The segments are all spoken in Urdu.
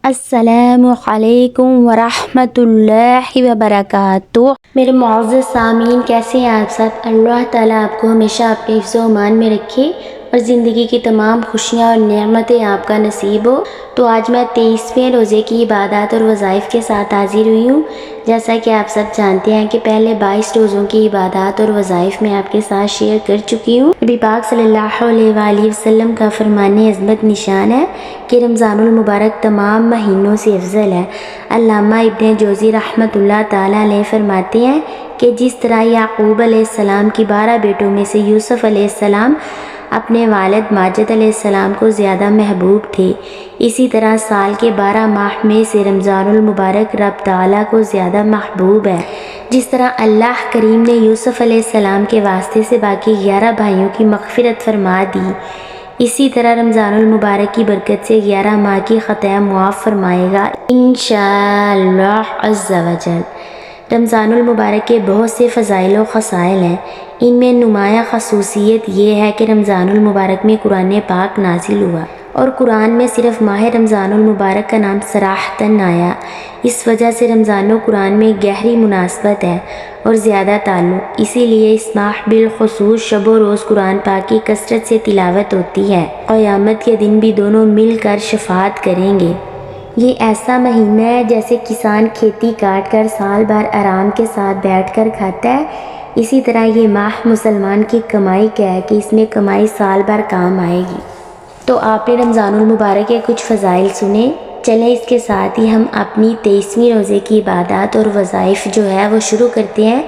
السلام علیکم ورحمۃ اللہ وبرکاتہ۔ میرے معزز سامعین، کیسے ہیں آپ سب؟ اللہ تعالیٰ آپ کو ہمیشہ اپنے حفظ و امان میں رکھے اور زندگی کی تمام خوشیاں اور نعمتیں آپ کا نصیب ہو۔ تو آج میں 23ویں روزے کی عبادات اور وظائف کے ساتھ حاضر ہوئی ہوں۔ جیسا کہ آپ سب جانتے ہیں کہ پہلے 22 روزوں کی عبادات اور وظائف میں آپ کے ساتھ شیئر کر چکی ہوں۔ نبی پاک صلی اللہ علیہ وآلہ وسلم کا فرمان عظمت نشان ہے کہ رمضان المبارک تمام مہینوں سے افضل ہے۔ علامہ ابن جوزی رحمۃ اللہ تعالیٰ علیہ فرماتے ہیں کہ جس طرح یعقوب علیہ السلام کی 12 بیٹوں میں سے یوسف علیہ السلام اپنے والد ماجد علیہ السلام کو زیادہ محبوب تھے، اسی طرح سال کے 12 ماہ میں سے رمضان المبارک رب تعالیٰ کو زیادہ محبوب ہے۔ جس طرح اللہ کریم نے یوسف علیہ السلام کے واسطے سے باقی 11 بھائیوں کی مغفرت فرما دی، اسی طرح رمضان المبارک کی برکت سے 11 ماہ کی خطائیں معاف فرمائے گا انشاءاللہ عز و جل۔ رمضان المبارک کے بہت سے فضائل و خصائل ہیں۔ ان میں نمایاں خصوصیت یہ ہے کہ رمضان المبارک میں قرآن پاک نازل ہوا اور قرآن میں صرف ماہ رمضان المبارک کا نام صراحتاً آیا۔ اس وجہ سے رمضان و قرآن میں گہری مناسبت ہے اور زیادہ تعلق، اسی لیے اس ماہ بالخصوص شب و روز قرآن پاک کی کثرت سے تلاوت ہوتی ہے۔ قیامت کے دن بھی دونوں مل کر شفاعت کریں گے۔ یہ ایسا مہینہ ہے جیسے کسان کھیتی کاٹ کر سال بھر آرام کے ساتھ بیٹھ کر کھاتا ہے، اسی طرح یہ ماہ مسلمان کی کمائی کیا ہے کہ اس میں کمائی سال بھر کام آئے گی۔ تو آپ نے رمضان المبارک کے کچھ فضائل سنے، چلیں اس کے ساتھ ہی ہم اپنی 23ویں روزے کی عبادات اور وظائف جو ہے وہ شروع کرتے ہیں۔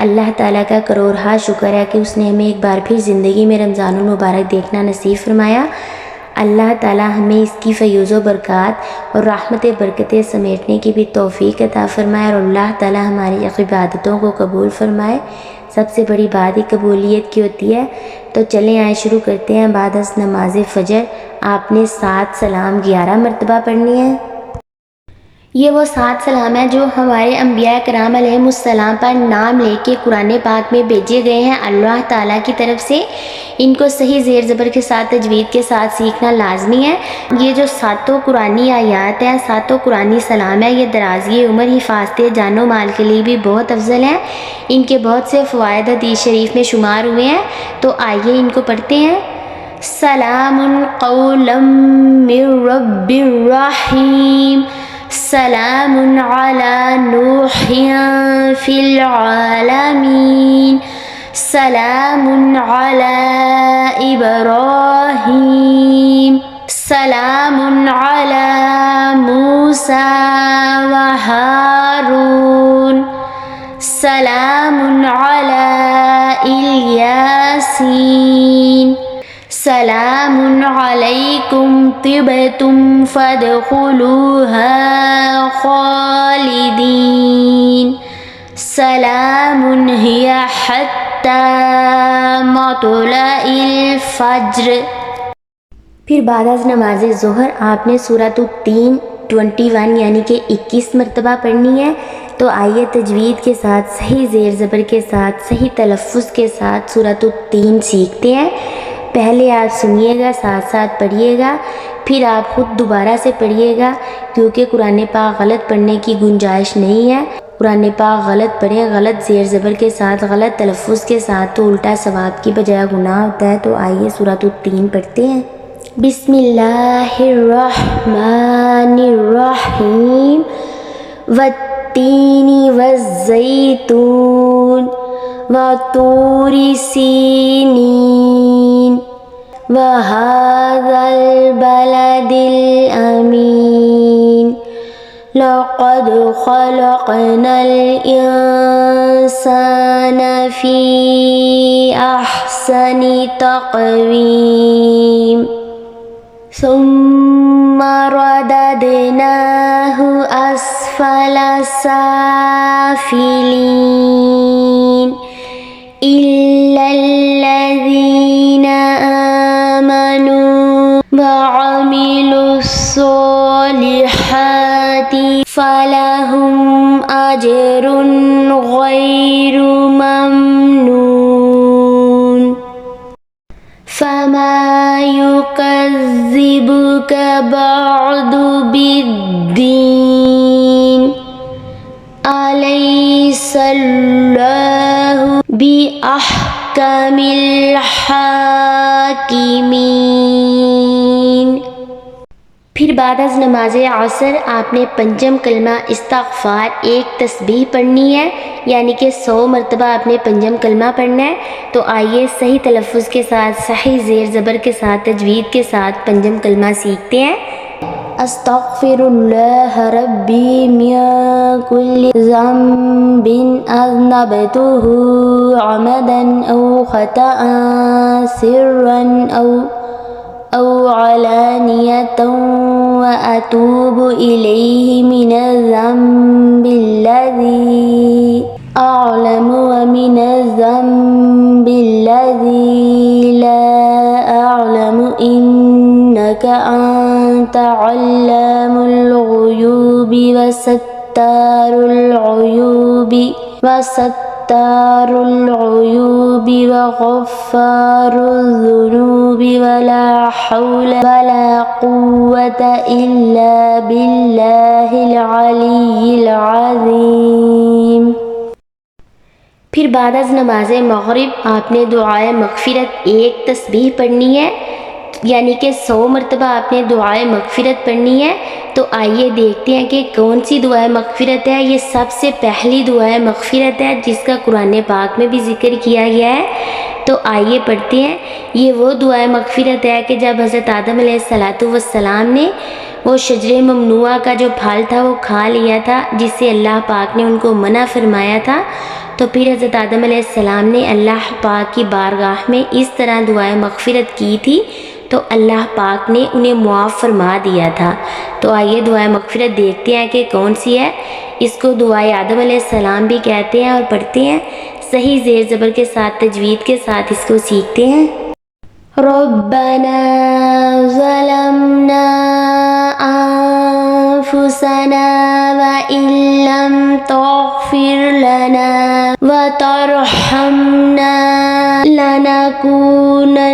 اللہ تعالیٰ کا کروڑہا شکر ہے کہ اس نے ہمیں ایک بار پھر زندگی میں رمضان المبارک دیکھنا نصیب فرمایا۔ اللہ تعالیٰ ہمیں اس کی فیوز و برکات اور رحمت برکتیں سمیٹنے کی بھی توفیق عطا فرمائے، اور اللہ تعالیٰ ہماری عبادتوں کو قبول فرمائے۔ سب سے بڑی بات ہی قبولیت کی ہوتی ہے۔ تو چلیں آئے شروع کرتے ہیں۔ بعد از نماز فجر آپ نے 7 سلام 11 مرتبہ پڑھنی ہے۔ یہ وہ 7 سلام ہیں جو ہمارے انبیاء کرام علیہ السلام پر نام لے کے قرآن پاک میں بھیجے گئے ہیں اللہ تعالیٰ کی طرف سے۔ ان کو صحیح زیر زبر کے ساتھ تجوید کے ساتھ سیکھنا لازمی ہے۔ یہ جو 7 قرآنی آیات ہیں، 7 قرآنی سلام ہیں، یہ درازی عمر، حفاظت جان و مال کے لیے بھی بہت افضل ہیں۔ ان کے بہت سے فوائد حدیث شریف میں شمار ہوئے ہیں، تو آئیے ان کو پڑھتے ہیں۔ سلام قولا من رب الرحیم، سلام علی نوح فی العالمین، سلام علی ابراہیم، سلام علی موسیٰ و ہارون، سلام علی الیاسین، سلام علیکم طبتم فادخلوها خالدین، سلام ہی حتی مطلع الفجر۔ پھر بعد از نماز ظہر آپ نے سورۃ التین 21 یعنی کہ 21 مرتبہ پڑھنی ہے۔ تو آئیے تجوید کے ساتھ صحیح زیر زبر کے ساتھ صحیح تلفظ کے ساتھ سورۃ التین سیکھتے ہیں۔ پہلے آپ سنیے گا، ساتھ ساتھ پڑھیے گا، پھر آپ خود دوبارہ سے پڑھیے گا، کیونکہ قرآن پاک غلط پڑھنے کی گنجائش نہیں ہے۔ قرآن پاک غلط پڑھیں، غلط زیر زبر کے ساتھ، غلط تلفظ کے ساتھ، تو الٹا ثواب کی بجائے گناہ ہوتا ہے۔ تو آئیے سورۃ التین پڑھتے ہیں۔ بسم اللہ الرحمن الرحیم، والتین والزیتون وطور سینین وهذا البلد الأمين، لقد خلقنا الإنسان في أحسن تقويم، ثم رددناه أسفل سافلين إلا الذين آمنوا وعملوا الصالحات فلهم أجر غير ممنون، فما يكذبك بعد بالدين الدین الیس اللہ بأحکم الحاکمین۔ پھر بعد از نماز عصر آپ نے پنجم کلمہ استغفار ایک تسبیح پڑھنی ہے، یعنی کہ 100 مرتبہ آپ نے پنجم کلمہ پڑھنا ہے۔ تو آئیے صحیح تلفظ کے ساتھ، صحیح زیر زبر کے ساتھ، تجوید کے ساتھ پنجم کلمہ سیکھتے ہیں۔ استغفر اللہ ربی من کل ذنب اذنبته عمدا او خطأ سرا او علانیة واتوب الیہ من الذنب الذی اعلم ومن الذنب الذی لا اعلم انک انت علام الغیوب وستار العیوب وغفار الذنوب ولا حول ولا قوة الا باللہ العلی العظیم۔ پھر بعد از نماز مغرب آپ نے دعائے مغفرت ایک تسبیح پڑھنی ہے، یعنی کہ 100 مرتبہ آپ نے دعائے مغفرت پڑھنی ہے۔ تو آئیے دیکھتے ہیں کہ کون سی دعائے مغفرت ہے۔ یہ سب سے پہلی دعائے مغفرت ہے جس کا قرآن پاک میں بھی ذکر کیا گیا ہے۔ تو آئیے پڑھتے ہیں۔ یہ وہ دعائے مغفرت ہے کہ جب حضرت آدم علیہ السلام نے وہ شجر ممنوعہ کا جو پھل تھا وہ کھا لیا تھا، جس سے اللہ پاک نے ان کو منع فرمایا تھا، تو پھر حضرت آدم علیہ السلام نے اللہ پاک کی بارگاہ میں اس طرح دعائے مغفرت کی تھی، تو اللہ پاک نے انہیں معاف فرما دیا تھا۔ تو آئیے دعائے مغفرت دیکھتے ہیں کہ کون سی ہے۔ اس کو دعائے آدم علیہ السلام بھی کہتے ہیں اور پڑھتے ہیں۔ صحیح زیر زبر کے ساتھ، تجوید کے ساتھ اس کو سیکھتے ہیں۔ ربنا ظلمنا انفسنا وان لم تغفر لنا وترحمنا لنكونن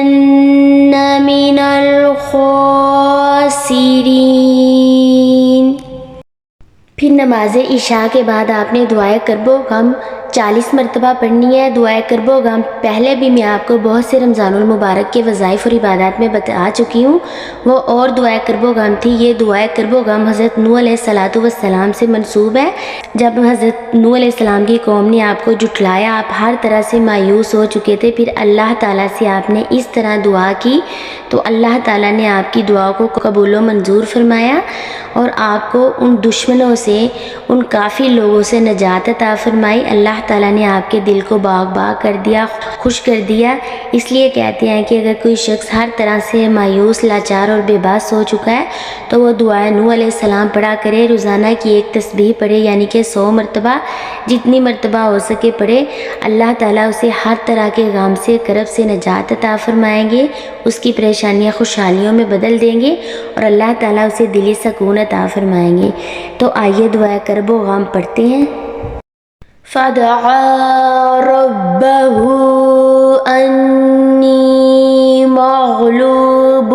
من الخاسرین۔ پھر نماز عشاء کے بعد آپ نے دعائے کرب و غم 40 مرتبہ پڑھنی ہے۔ دعائے کرب و غم پہلے بھی میں آپ کو بہت سے رمضان المبارک کے وظائف اور عبادات میں بتا چکی ہوں، وہ اور دعائے کرب و غم تھی۔ یہ دعائے کرب و غم حضرت نوح علیہ السلام سے منسوب ہے۔ جب حضرت نوح علیہ السلام کی قوم نے آپ کو جھٹلایا، آپ ہر طرح سے مایوس ہو چکے تھے، پھر اللہ تعالیٰ سے آپ نے اس طرح دعا کی تو اللہ تعالیٰ نے آپ کی دعا کو قبول و منظور فرمایا اور آپ کو ان دشمنوں سے، ان کافی لوگوں سے نجات عطا فرمائی۔ اللہ تعالیٰ نے آپ کے دل کو باغ باغ کر دیا، خوش کر دیا۔ اس لیے کہتے ہیں کہ اگر کوئی شخص ہر طرح سے مایوس، لاچار اور بے بس ہو چکا ہے تو وہ دعائے نوح علیہ السلام پڑھا کرے، روزانہ کی ایک تسبیح پڑھے، یعنی کہ 100 مرتبہ، جتنی مرتبہ ہو سکے پڑھے۔ اللہ تعالیٰ اسے ہر طرح کے غم سے، کرب سے نجات عطا فرمائیں گے، اس کی پریشانیاں خوشحالیوں میں بدل دیں گے اور اللہ تعالیٰ اسے دلی سکون عطا فرمائیں گے۔ تو آئیے دعائے کرب و غم پڑھتے ہیں۔ فدعا ربه انی مغلوب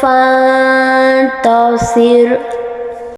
فانتصر